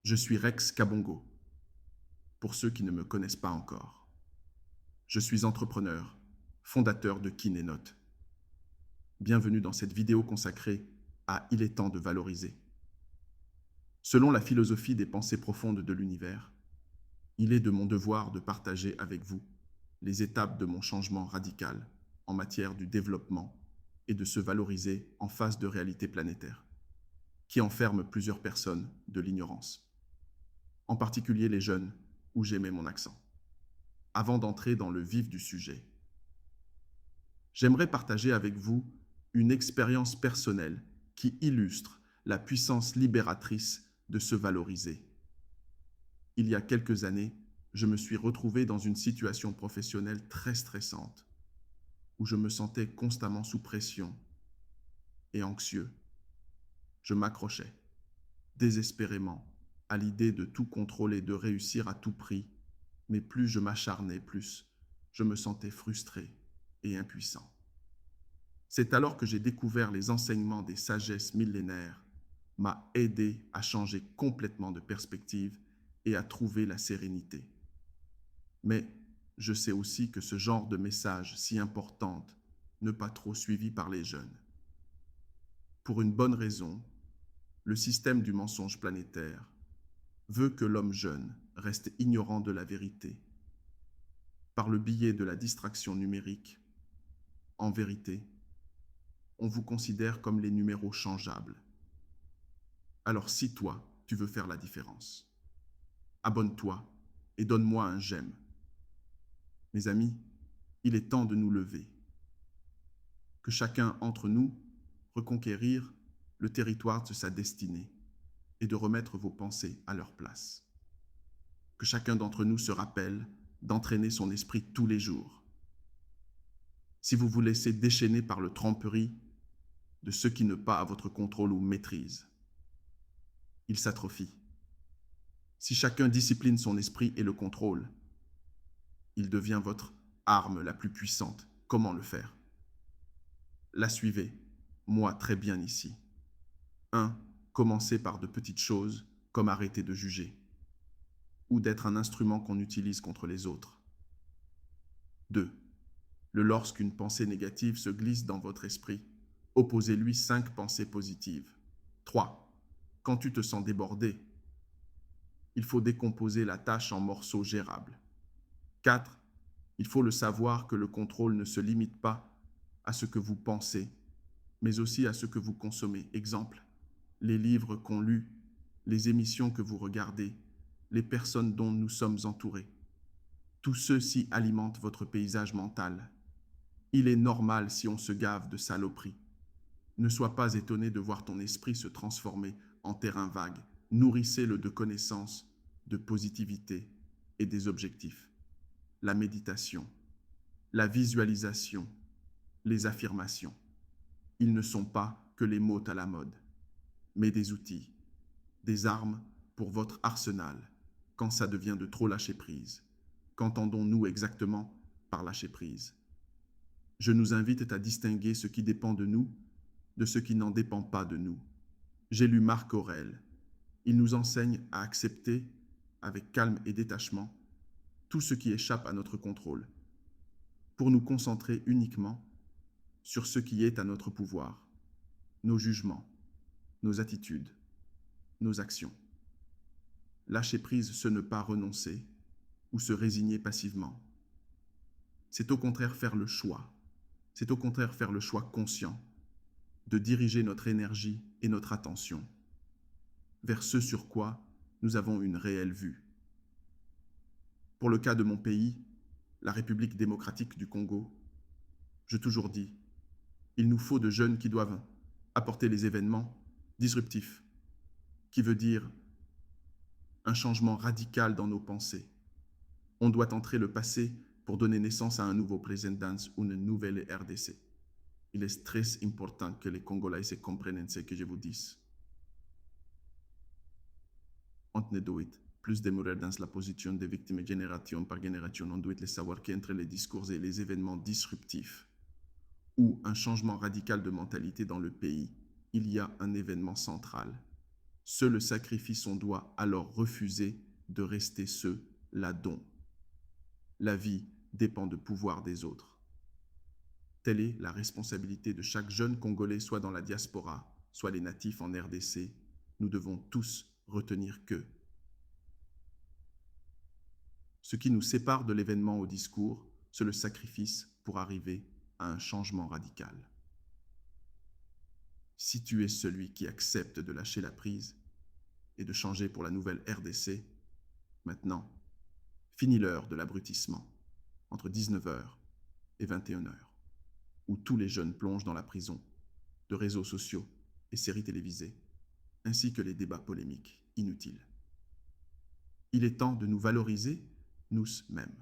Je suis Rex Kabongo, pour ceux qui ne me connaissent pas encore. Je suis entrepreneur, fondateur de Kinenote. Bienvenue dans cette vidéo consacrée à Il est temps de valoriser. Selon la philosophie des pensées profondes de l'univers, il est de mon devoir de partager avec vous les étapes de mon changement radical en matière du développement et de se valoriser en face de réalités planétaires, qui enferment plusieurs personnes de l'ignorance, en particulier les jeunes, où j'aimais mon accent. Avant d'entrer dans le vif du sujet, j'aimerais partager avec vous une expérience personnelle qui illustre la puissance libératrice de se valoriser. Il y a quelques années, je me suis retrouvé dans une situation professionnelle très stressante, où je me sentais constamment sous pression et anxieux. Je m'accrochais, désespérément, à l'idée de tout contrôler, de réussir à tout prix, mais plus je m'acharnais, plus je me sentais frustré et impuissant. C'est alors que j'ai découvert les enseignements des sagesses millénaires, m'a aidé à changer complètement de perspective et à trouver la sérénité. Mais je sais aussi que ce genre de message si importante ne pas trop suivi par les jeunes. Pour une bonne raison, le système du mensonge planétaire veut que l'homme jeune reste ignorant de la vérité. Par le biais de la distraction numérique, en vérité, on vous considère comme les numéros changeables. Alors si toi, tu veux faire la différence, abonne-toi et donne-moi un j'aime. Mes amis, il est temps de nous lever. Que chacun entre nous reconquérir le territoire de sa destinée et de remettre vos pensées à leur place. Que chacun d'entre nous se rappelle d'entraîner son esprit tous les jours. Si vous vous laissez déchaîner par le tromperie de ceux qui ne pas à votre contrôle ou maîtrise, il s'atrophie. Si chacun discipline son esprit et le contrôle, il devient votre arme la plus puissante. Comment le faire? La suivez, moi très bien ici. 1. Commencez par de petites choses, comme arrêter de juger, ou d'être un instrument qu'on utilise contre les autres. 2. Lorsqu'une pensée négative se glisse dans votre esprit, opposez-lui 5 pensées positives. 3. Quand tu te sens débordé, il faut décomposer la tâche en morceaux gérables. 4. Il faut le savoir que le contrôle ne se limite pas à ce que vous pensez, mais aussi à ce que vous consommez. Exemple, les livres qu'on lit, les émissions que vous regardez, les personnes dont nous sommes entourés. Tout ceci alimente votre paysage mental. Il est normal si on se gave de saloperies. Ne sois pas étonné de voir ton esprit se transformer en terrain vague. Nourrissez-le de connaissances, de positivité et des objectifs. La méditation, la visualisation, les affirmations. Ils ne sont pas que les mots à la mode, mais des outils, des armes pour votre arsenal quand ça devient de trop lâcher prise. Qu'entendons-nous exactement par lâcher prise? Je nous invite à distinguer ce qui dépend de nous de ce qui n'en dépend pas de nous. J'ai lu Marc Aurèle. Il nous enseigne à accepter, avec calme et détachement, tout ce qui échappe à notre contrôle, pour nous concentrer uniquement sur ce qui est à notre pouvoir, nos jugements, nos attitudes, nos actions. Lâcher prise, ce n'est pas renoncer ou se résigner passivement. C'est au contraire faire le choix. C'est au contraire faire le choix conscient de diriger notre énergie et notre attention vers ce sur quoi nous avons une réelle vue. Pour le cas de mon pays, la République démocratique du Congo, j'ai toujours dit, il nous faut de jeunes qui doivent apporter les événements disruptifs, qui veut dire un changement radical dans nos pensées. On doit entrer le passé pour donner naissance à un nouveau président ou une nouvelle RDC. Il est très important que les Congolais se comprennent ce que je vous dis. On ne doit plus demeurer dans la position de victime génération par génération. On doit le savoir qu'entre les discours et les événements disruptifs ou un changement radical de mentalité dans le pays, il y a un événement central, Seul le sacrifice on doit alors refuser de rester ceux-là dont la vie dépend du pouvoir des autres. Telle est la responsabilité de chaque jeune Congolais, soit dans la diaspora, soit les natifs en RDC. Nous devons tous retenir que ce qui nous sépare de l'événement au discours, c'est le sacrifice pour arriver à un changement radical. Si tu es celui qui accepte de lâcher la prise et de changer pour la nouvelle RDC, maintenant, finis l'heure de l'abrutissement, entre 19h et 21h, où tous les jeunes plongent dans la prison, de réseaux sociaux et séries télévisées, ainsi que les débats polémiques inutiles. Il est temps de nous valoriser, nous-mêmes.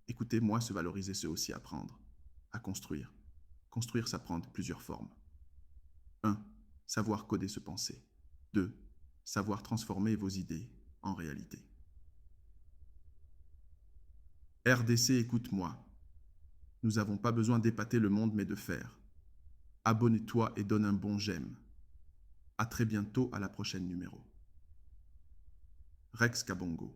Écoutez, moi, se valoriser, c'est aussi apprendre à construire. Construire, ça prend plusieurs formes. 1. Savoir coder ce pensée. 2. Savoir transformer vos idées en réalité. RDC, écoute-moi. Nous n'avons pas besoin d'épater le monde, mais de faire. Abonne-toi et donne un bon j'aime. À très bientôt à la prochaine numéro. Rex Kabongo.